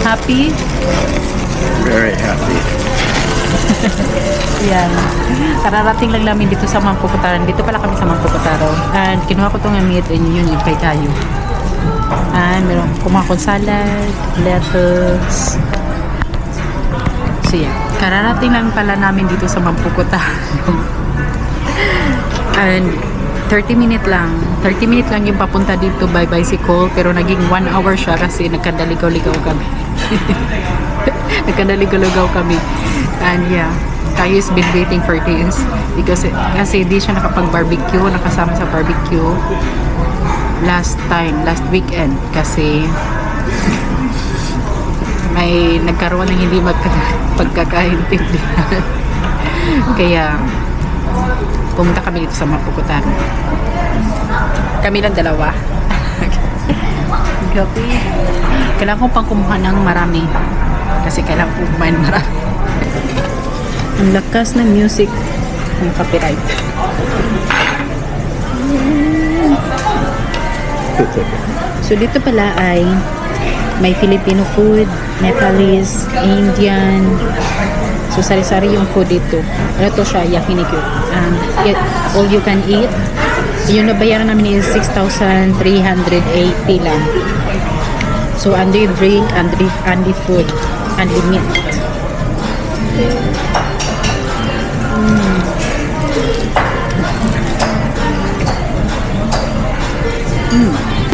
Happy? Very happy. Yan. Kararating lang namin dito sa Mampukutaran. Dito pala kami sa Mampukutaro. And kinuha ko itong meat and yun yung kay tayo. And meron kumuha kong salad, lettuce. So yan. Kararating lang pala namin dito sa Mampukutaran. And 30 minutes lang yung papunta dito by bicycle, pero naging 1 hour siya kasi nagkadaligaw-ligaw kami. Nagkadaligaw-ligaw kami. And yeah, Kayo's been waiting for this because kasi di siya nakapag-barbecue, nakasama sa barbecue last weekend kasi may nagkaroon ng hindi pagkakaintindihan. Kaya pumunta kami dito sa Mampukutaran. Kami lang dalawa. Gabi. Kailangan ko pang kumuha ng marami. Kasi kailangan ko kumain marami. Ang lakas ng music ng copyright. So dito pala ay may Filipino food, Nepalese, Indian. So sari-sari yung food dito. Ito siya, yakiniku. All you can eat. Yung nabayaran namin is 6,380 lang. So only drink, only food, only meat.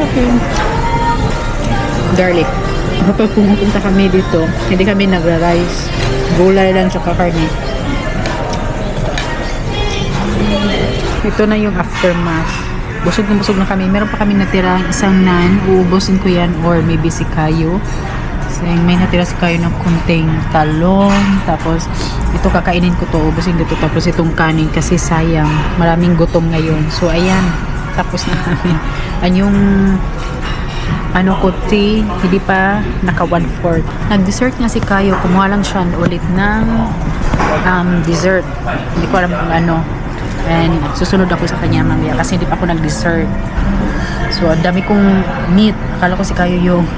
Okay. Garlic. Kapag pumunta kami dito, hindi kami nagra-rice. Gulay lang tsaka karne. Ito na yung aftermath. Busog na kami. Meron pa kami natirang isang naan. Uubusin ko yan or maybe si Kayo. So, may natira si Kayo ng kunting talong. Tapos, ito kakainin ko to. Ubusin ko to. Tapos itong kanin kasi sayang. Maraming gutom ngayon. So, ayan. Tapos na kami. Yung kuti, hindi pa naka 1/4. Nag-dessert nga si Kayo. Kumuha lang siya ulit ng dessert. Hindi ko alam kung ano. And susunod ako sa kanya mamaya kasi hindi pa ako nag-dessert. So, ang dami kong meat. Akala ko si Kayo yung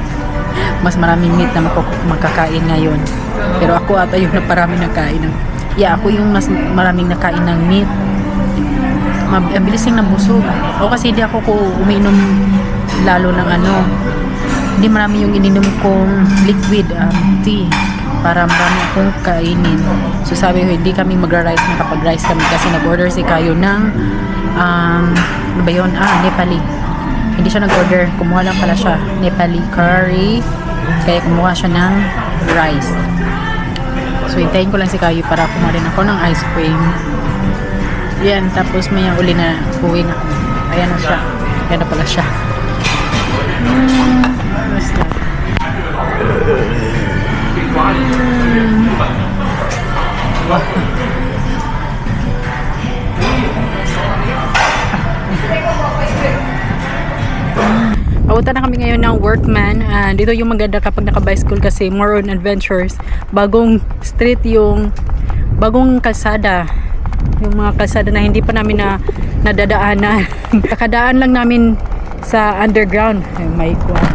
mas maraming meat na magkakain ngayon. Pero ako ata yung naparami nakain. Yeah, ako yung mas maraming nakain ng meat. Mabilis yung nabusog. O kasi hindi ako umiinom lalo ng hindi marami yung ininom kong liquid tea para marami akong kainin. So sabi ko, hindi kami magra-rice, nakapag-rice kami kasi nag-order si Kayo ng ano ba yun? Nepali. Hindi siya nag-order, kumuha lang pala siya Nepali curry, kaya kumuha siya ng rice. So hintayin ko lang si Kayo para kumain ako ng ice cream. Yan, tapos may uli na uwi na. Ayan na siya. Ayan na pala siya. Basta. Papunta na kami ngayon ng Workman. Dito yung maganda kapag naka-bicycle kasi more on adventures. Bagong street yung bagong kalsada. Yung mga kalsada na hindi pa namin nadadaanan. Kakadaan lang namin sa underground. Ay, may kuwan.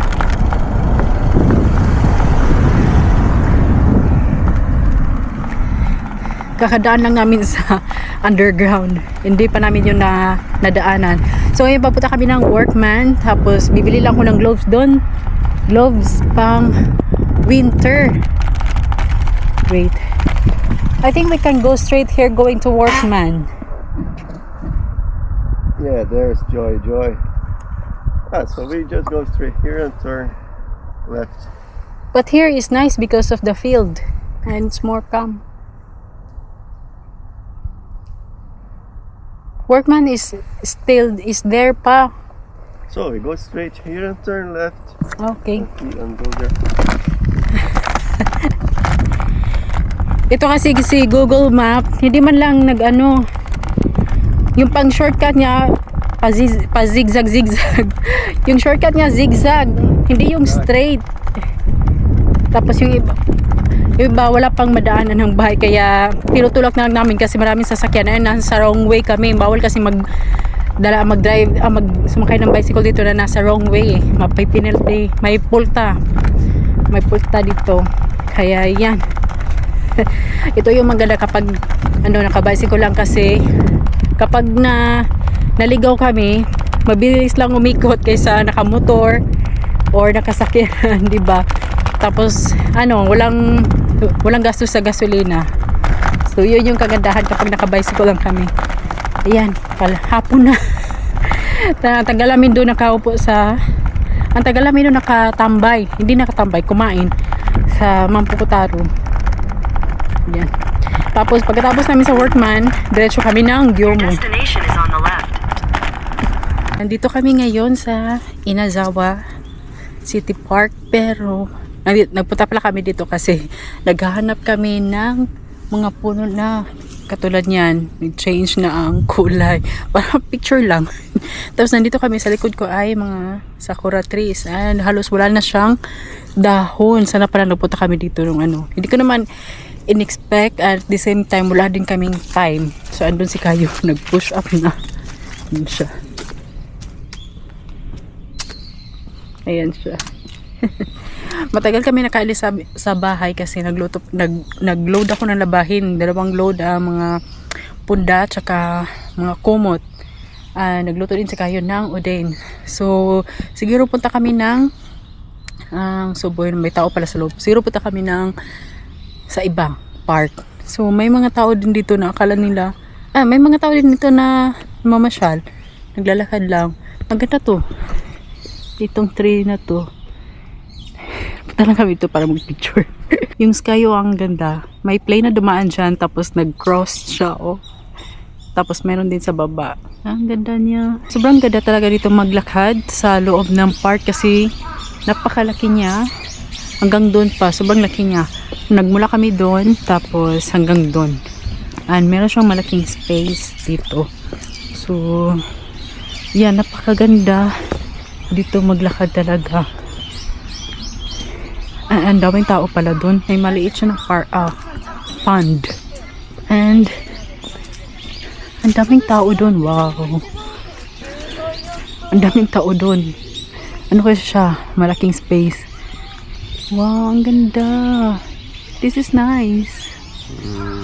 Kakadaan lang namin sa underground. Hindi pa namin yun nadaanan. So ngayon papunta kami ng Workman. Tapos bibili lang ko ng gloves doon. Gloves pang winter. Wait. I think we can go straight here going to Workman. Yeah, there's Joy. So we just go straight here and turn left. But here is nice because of the field. And it's more calm. Workman is there pa. So we go straight here and turn left. Okay. And go there. Ito kasi si Google Map, hindi man lang yung pang shortcut niya pa zigzag. Yung shortcut niya zigzag, hindi yung straight. Tapos yung iba wala pang madaanan ng bahay, kaya tinutulak na lang namin kasi maraming sasakyan. Nasa wrong way kami, bawal kasi mag-drive, sumakay ng bicycle dito na nasa wrong way, may penalty, may multa dito. Kaya yan. Ito yung maganda kapag naka-bicycle lang, kasi kapag naligaw kami, mabilis lang umikot kaysa nakamotor or nakasakyan, di ba? Tapos walang gastos sa gasolina. So yun yung kagandahan kapag naka-bicycle lang kami. Ayan, hapon na. Ang tagal namin doon nakaupo ang tagal namin doon nakatambay, kumain sa Mampukutaro. Ayan. Tapos pagkatapos namin sa Workman, diretso kami ng Gyomo. Nandito kami ngayon sa Inazawa City Park, pero nagpunta pala kami dito kasi naghahanap kami ng mga puno na katulad niyan, nag-change na ang kulay, parang picture lang. Tapos nandito kami, sa likod ko ay mga sakura trees, and halos wala na siyang dahon. Sana pala nagpunta kami dito nung hindi ko naman in-expect, at the same time wala din kaming time. So andun si Kayo, nag-push up na. Ayan siya. Ayan siya. Matagal kami nakaalis sa bahay kasi nag-load ako ng labahin, 2 load, mga punda tsaka mga kumot. Nagluto din si Kayo ng oden. So siguro punta kami ng Suboy, may tao pala sa loob. Siguro punta kami sa ibang park. So may mga tao din dito na akala nila may mga tao din dito na mamasyal, naglalakad lang. Maganda to, itong tree na to. Punta lang kami ito para mag-picture. Yung sky ang ganda. May plane na dumaan dyan, tapos nag-cross siya, Tapos meron din sa baba. Ang ganda niya. Sobrang ganda talaga dito maglakad sa loob ng park kasi napakalaki niya. Hanggang doon pa, sobrang laki niya. Nagmula kami doon, tapos hanggang doon. And meron siyang malaking space dito. So, yan, napakaganda dito maglakad talaga. Ang daming tao pala doon. May maliit siya na pond. And ang daming tao doon. Wow. Ang daming tao doon. Ano kasi siya? Malaking space. Wow, ang ganda. This is nice.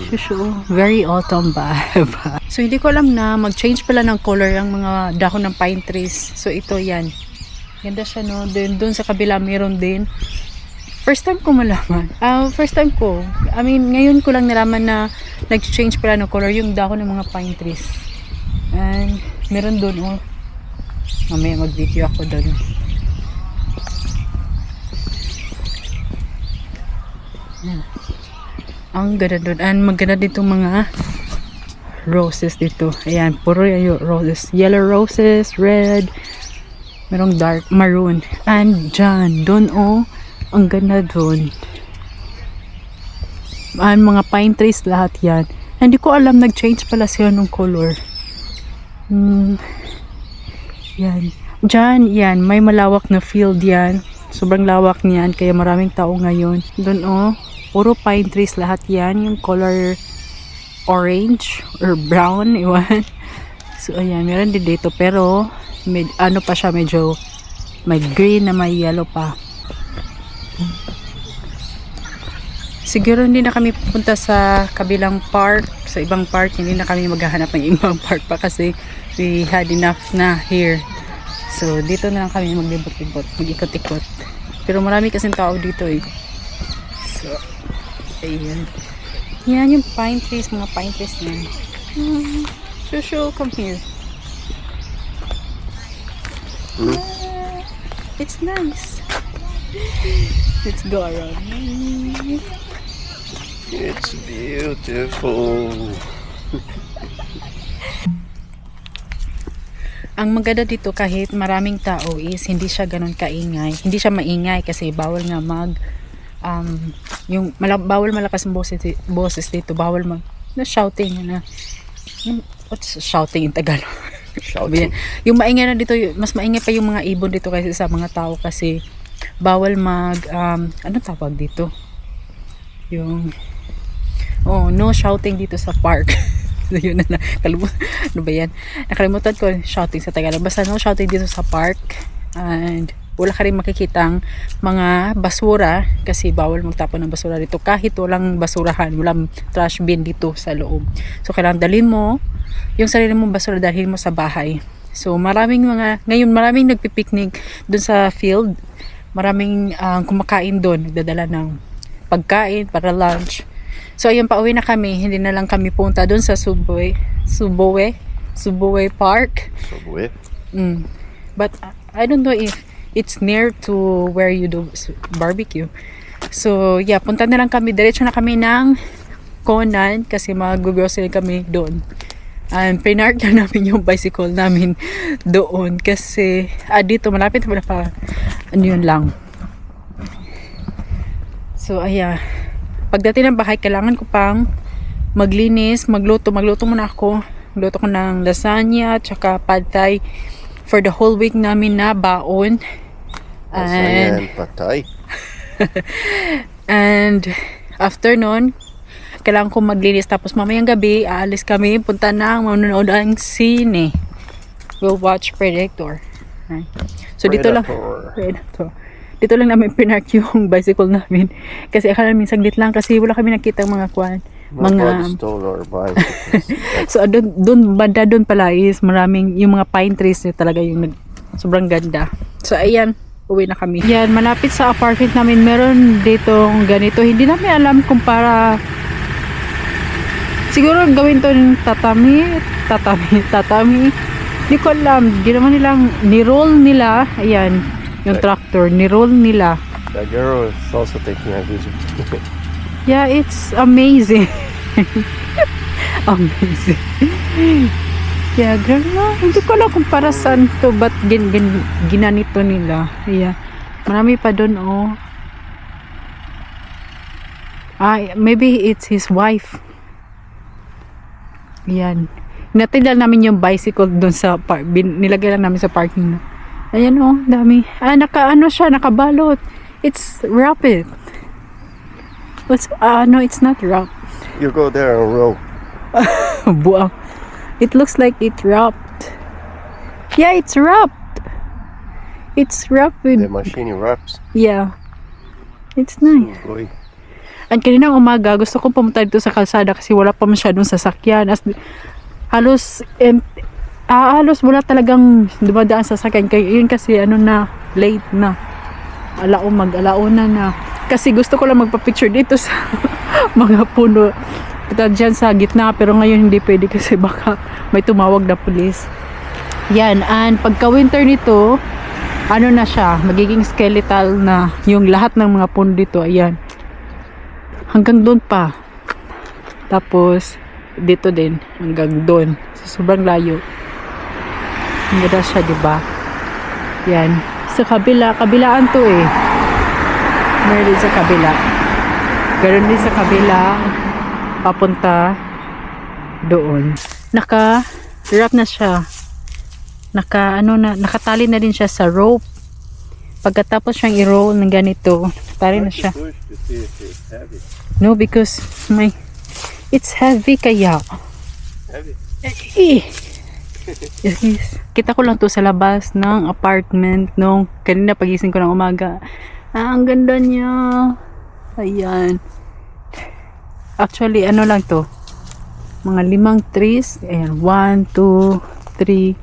Shusho. Very autumn vibe. So hindi ko alam na mag-change pala ng color ang mga dahon ng pine trees. So ito yan. Ganda siya, no? Doon sa kabila meron din. First time ko malaman. First time ko. I mean, ngayon ko lang nalaman na nag-change pala ng color yung dahon ng mga pine trees. And meron doon, mamaya mag-video ako doon. Ang ganda doon. And maganda dito mga roses dito. Ayan, puro yung roses. Yellow roses, red, merong dark maroon. And dyan, doon ang ganda doon. Mga pine trees lahat yan. Hindi ko alam, nag-change pala siya ng color. Yan. Diyan, yan. May malawak na field yan. Sobrang lawak niyan. Kaya maraming tao ngayon. Doon, puro pine trees lahat yan. Yung color orange or brown. Iwan. So, ayan. Meron din dito. Pero, pa siya, medyo may green na may yellow pa. Siguro hindi na kami pupunta sa kabilang park, sa ibang park. Hindi na kami maghahanap ng ibang park pa kasi we had enough na here. So dito na lang kami maglibot-libot, mag-ikot-ikot. Pero marami kasing tao dito So ayan. Yan yung pine trees, mga pine trees yan. Shusho, come here. It's nice. Let's go around. It's beautiful. Ang maganda dito kahit maraming tao is hindi siya ganun kaingay. Hindi siya maingay kasi bawal nga bawal malakas ang boses dito. Bawal shouting na. What's shouting in Tagalog? Shouting. Yung maingay na dito, mas maingay pa yung mga ibon dito kasi sa mga tao kasi bawal ano tawag dito? No shouting dito sa park. So, yun na lang. Ano ba yan? Nakalimutan ko shouting sa Tagalog. Basta no shouting dito sa park. And wala ka rin makikitang mga basura kasi bawal magtapon ng basura dito kahit walang basurahan, walang trash bin dito sa loob. So kailangan dalhin mo yung sarili mong basura, dalhin mo sa bahay. So ngayon maraming nagpipiknik dun sa field. Maraming kumakain dun, nagdadala ng pagkain para lunch. So ayun, pauwi na kami. Hindi na lang kami punta dun sa Suboe Park. Subway. But I don't know if it's near to where you do barbecue. So yeah, punta na lang kami. Diretso na kami ng Conan kasi mag-grocery kami doon. And pinark na namin yung bicycle namin doon kasi dito malapit na pa ano yun lang. So ayan, pagdating ng bahay kailangan ko pang maglinis, magluto muna ako. Magluto ko ng lasagna tsaka pad thai for the whole week namin na baon. And patay. And after nun, kailangan ko maglinis. Tapos mamayang gabi, aalis kami. Punta na, manonood ang sine. We'll watch Predator. Right. So Predator. Dito lang namin pinark yung bicycle namin. Kasi akala namin saglit lang kasi wala kami nakita mga kwan. Mga stole our bicycles. So banda doon pala is maraming yung mga pine trees talaga yung sobrang ganda. So ayan, uwi na kami. Yan, malapit sa apartment namin meron ditong ganito. Hindi namin alam kung para siguro gawin to ng tatami. Hindi ko alam. Ginawa nilang ni-roll nila. Ayan, yung tractor. Ni-roll nila. That girl is also taking a video. Yeah, it's amazing. Amazing. Yeah, grabe na. Hindi ko alam kung para saan to, but ginanito nila. Yeah. Marami pa doon, oh. Maybe it's his wife. Yan. Natindan namin yung bicycle doon sa park. Nilagay lang namin sa parking. Ayan, oh, dami. Naka-ano siya, nakabalot. It's rapid. No, it's not wrapped. You go there and roll. Buang. It looks like it wrapped. Yeah, it's wrapped. It's wrapped with... The machine wraps. Yeah. It's nice. Boy. And kaninang umaga, gusto kong pumunta dito sa kalsada kasi wala pa masyadong sasakyan. Halos wala talagang dumadaan sasakyan. Kaya yun kasi late na. Alauna na. Kasi gusto ko lang magpa-picture dito sa mga puno. Dyan sa gitna, pero ngayon hindi pwede kasi baka may tumawag na pulis. Yan, and pagka winter nito, na siya, magiging skeletal na yung lahat ng mga puno dito. Ayan. Hanggang doon pa. Tapos, dito din. Hanggang doon. So, sobrang layo. Ang ganda siya, diba? Yan. Sa kabilaan to eh. Meron din sa kabila. Ganon din sa kabila. Papunta doon. Naka-wrap na siya. Nakatali na din siya sa rope. Pagkatapos siyang i-roll ng ganito, nakatali na siya. No, because it's heavy kaya. Heavy? Yes. Kita ko lang to sa labas ng apartment nung kanina pagising ko ng umaga. Ang ganda niya. Ayan. Actually, lang to. Mga 5 trees. Ayan. 1, 2, 3,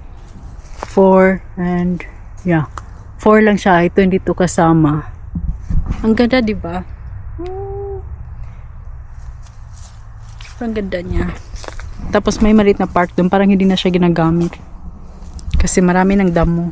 4, and yeah. 4 lang siya. Ito hindi to kasama. Ang ganda, diba? Ang ganda niya. Tapos may maliit na park doon. Parang hindi na siya ginagamit. Kasi marami ng damo.